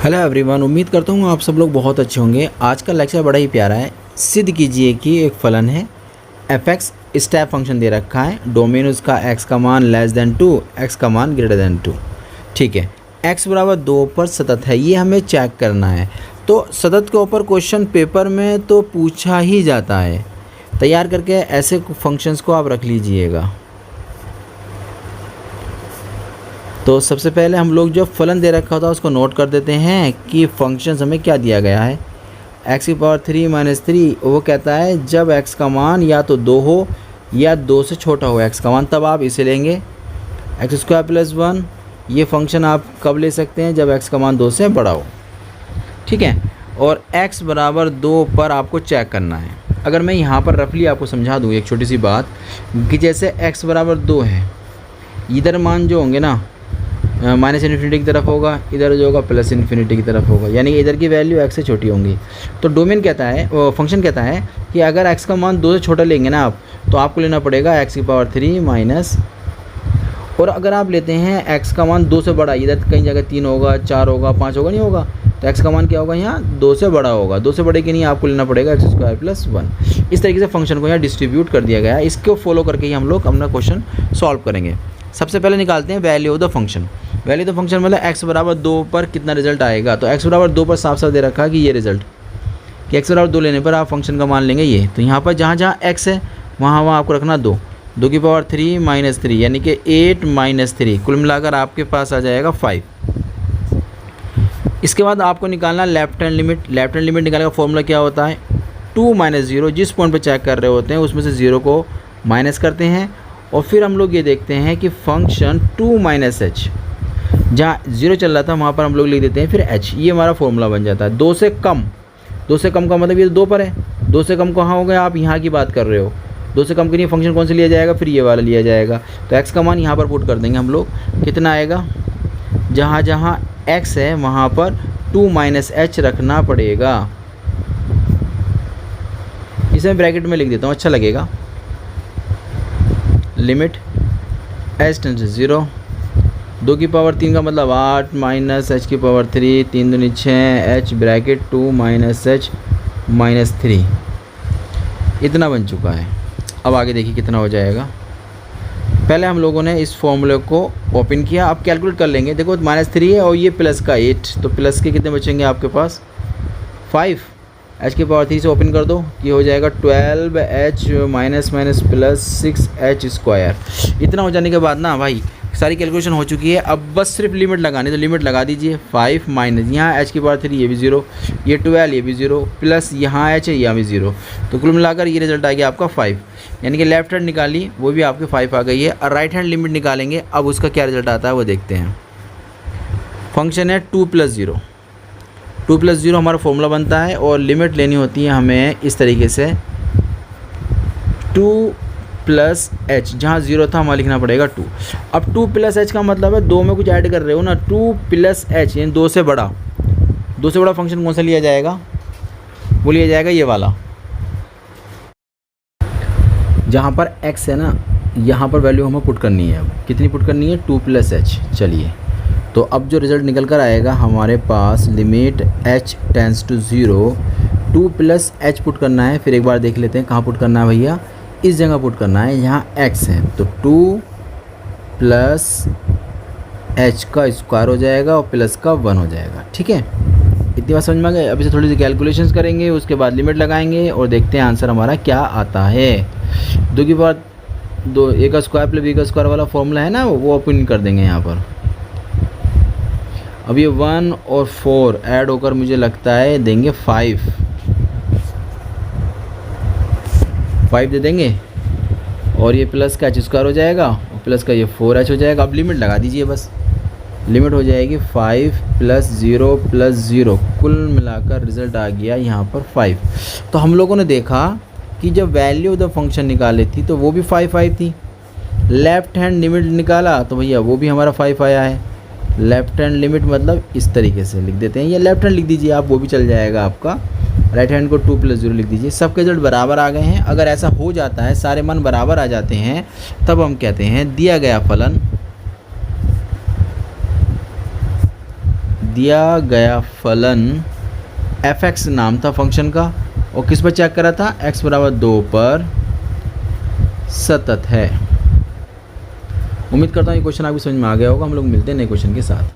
Hello everyone, उम्मीद करता हूँ आप सब लोग बहुत अच्छे होंगे। आज का लेक्चर बड़ा ही प्यारा है। सिद्ध कीजिए कि एक फलन है f(x) स्टेप फंक्शन दे रखा है, डोमेन उसका x का मान लेस देन 2, x का मान ग्रेटर देन 2। ठीक है, x बराबर 2 पर सतत है, ये हमें चेक करना है। तो सतत के ऊपर क्वेश्चन पेपर में तो पूछा ही जाता है, तैयार करके ऐसे फंक्शंस को आप रख लीजिएगा। तो सबसे पहले हम लोग जो फलन दे रखा होता है उसको नोट कर देते हैं कि फंक्शन हमें क्या दिया गया है। x³ - 3 वो कहता है जब x का मान या तो 2 हो या 2 से छोटा हो x का मान, तब आप इसे लेंगे। x² + 1 ये फंक्शन आप कब ले सकते हैं? जब x का मान 2 से बड़ा हो। ठीक है, और x बराबर 2 पर आपको चेक करना है। अगर मैं यहाँ पर रफली आपको समझा दूँ एक छोटी सी बात कि जैसे x बराबर 2 है, इधर मान जो होंगे ना -∞ की तरफ होगा, इधर जो होगा +∞ की तरफ होगा, यानी कि इधर की वैल्यू x से छोटी होंगी। तो डोमेन कहता है, फंक्शन कहता है कि अगर x का मान 2 से छोटा लेंगे ना आप, तो आपको लेना पड़ेगा x³ माइनस, और अगर आप लेते हैं x का मान 2 से बड़ा, इधर कहीं जगह 3 होगा, 4 होगा, 5 होगा, नहीं होगा, तो x का मान क्या होगा? यहाँ 2 से बड़ा होगा। 2 से बड़े के लिए आपको लेना पड़ेगा x² + 1। इस तरीके से फंक्शन को यहाँ डिस्ट्रीब्यूट कर दिया गया है। इसको फॉलो करके ही हम लोग अपना क्वेश्चन सॉल्व करेंगे। सबसे पहले निकालते हैं value of the function. Value of the function मतलब x बराबर 2 पर कितना रिजल्ट आएगा। तो x बराबर 2 पर साफ साफ दे रखा है कि ये रिजल्ट, कि x बराबर 2 लेने पर आप फंक्शन का मान लेंगे ये। तो यहाँ पर जहाँ जहाँ x है वहाँ आपको रखना 2, 2³ - 3 यानी कि 8 - 3, कुल मिलाकर आपके पास आ जाएगा 5। इसके बाद आपको निकालना left hand limit. Left hand limit निकालने का फॉर्मूला क्या होता है? 2 - 0, जिस पॉइंट पर चेक कर रहे होते हैं उसमें से 0 को माइनस करते हैं, और फिर हम लोग ये देखते हैं कि फंक्शन 2 - h, जहाँ 0 चल रहा था वहाँ पर हम लोग लिख देते हैं फिर h। ये हमारा फॉर्मूला बन जाता है। 2 से कम, 2 से कम का मतलब ये 2 पर है। 2 से कम कहाँ हो गया? आप यहाँ की बात कर रहे हो। 2 से कम के लिए फंक्शन कौन सा लिया जाएगा? फिर ये वाला लिया जाएगा। तो x का मान यहाँ पर पुट कर देंगे हम लोग। कितना आएगा? जहाँ जहाँ x है वहाँ पर 2 - h रखना पड़ेगा। इसे मैं ब्रैकेट में लिख देता हूँ, अच्छा लगेगा। लिमिट h → 0, 2³ का मतलब 8 - h³, 3 दूनी 6, h ब्रैकेट 2 - h - 3, इतना बन चुका है। अब आगे देखिए कितना हो जाएगा। पहले हम लोगों ने इस फॉर्मूले को ओपन किया, अब कैलकुलेट कर लेंगे। देखो -3 है और ये प्लस का 8, तो प्लस के कितने बचेंगे आपके पास? 5। h³ से ओपन कर दो, ये हो जाएगा 12h - +6h²। इतना हो जाने के बाद ना भाई सारी कैलकुलेशन हो चुकी है। अब बस सिर्फ लिमिट लगानी, तो लिमिट लगा दीजिए। 5 माइनस यहाँ h³, ये भी 0, ये 12, ये भी 0, प्लस यहाँ h है, यहाँ भी 0, तो कुल मिलाकर ये रिजल्ट आ गया आपका 5। यानी कि लेफ्ट हैंड निकाली, वो भी आपके 5 आ गई है। और राइट हैंड लिमिट निकालेंगे, अब उसका क्या रिजल्ट आता है वो देखते हैं। फंक्शन है 2 + 0, 2 + 0 हमारा फॉर्मूला बनता है, और लिमिट लेनी होती है हमें इस तरीके से 2 + h, जहाँ 0 था वहाँ लिखना पड़ेगा 2। अब 2 + h का मतलब है 2 में कुछ ऐड कर रहे हो ना। 2 + h यानी 2 से बड़ा। 2 से बड़ा फंक्शन कौन सा लिया जाएगा? वो लिया जाएगा ये वाला। जहाँ पर x है ना, यहाँ पर वैल्यू हमें पुट करनी है। अब कितनी पुट करनी है? 2 + h। चलिए, तो अब जो रिज़ल्ट निकल कर आएगा हमारे पास, limit h tends to 0, 2 + h put करना है। फिर एक बार देख लेते हैं कहाँ पुट करना है भैया, इस जगह पुट करना है, यहाँ x है, तो 2 + h² हो जाएगा और प्लस का 1 हो जाएगा। ठीक है, इतनी बात समझ में आ गई। अब इसे थोड़ी सी कैलकुलेशंस करेंगे, उसके बाद लिमिट लगाएंगे और देखते हैं आंसर हमारा क्या आता है। 2 a² + b² वाला फॉर्मूला है ना, वो ओपन कर देंगे यहाँ पर। अब ये 1 और 4 ऐड होकर मुझे लगता है देंगे 5 दे देंगे, और ये प्लस का h² हो जाएगा और प्लस का ये 4h हो जाएगा। अब लिमिट लगा दीजिए, बस लिमिट हो जाएगी 5 + 0 + 0, कुल मिलाकर रिज़ल्ट आ गया यहाँ पर 5। तो हम लोगों ने देखा कि जब वैल्यू ऑफ द फंक्शन निकाली थी तो वो भी 5 थी। लेफ़्ट हैंड लिमिट निकाला तो भैया वो भी हमारा 5 आया है। लेफ़्ट हैंड लिमिट मतलब इस तरीके से लिख देते हैं, या लेफ़्ट हैंड लिख दीजिए आप, वो भी चल जाएगा आपका। राइट हैंड को 2 + 0 लिख दीजिए। सबके रिजल्ट बराबर आ गए हैं। अगर ऐसा हो जाता है, सारे मान बराबर आ जाते हैं, तब हम कहते हैं दिया गया फलन f(x) नाम था फंक्शन का और किस पर चेक करा था, x बराबर 2 पर सतत है। उम्मीद करता हूँ ये क्वेश्चन आपकी समझ में आ गया होगा। हम लोग मिलते हैं नए क्वेश्चन के साथ।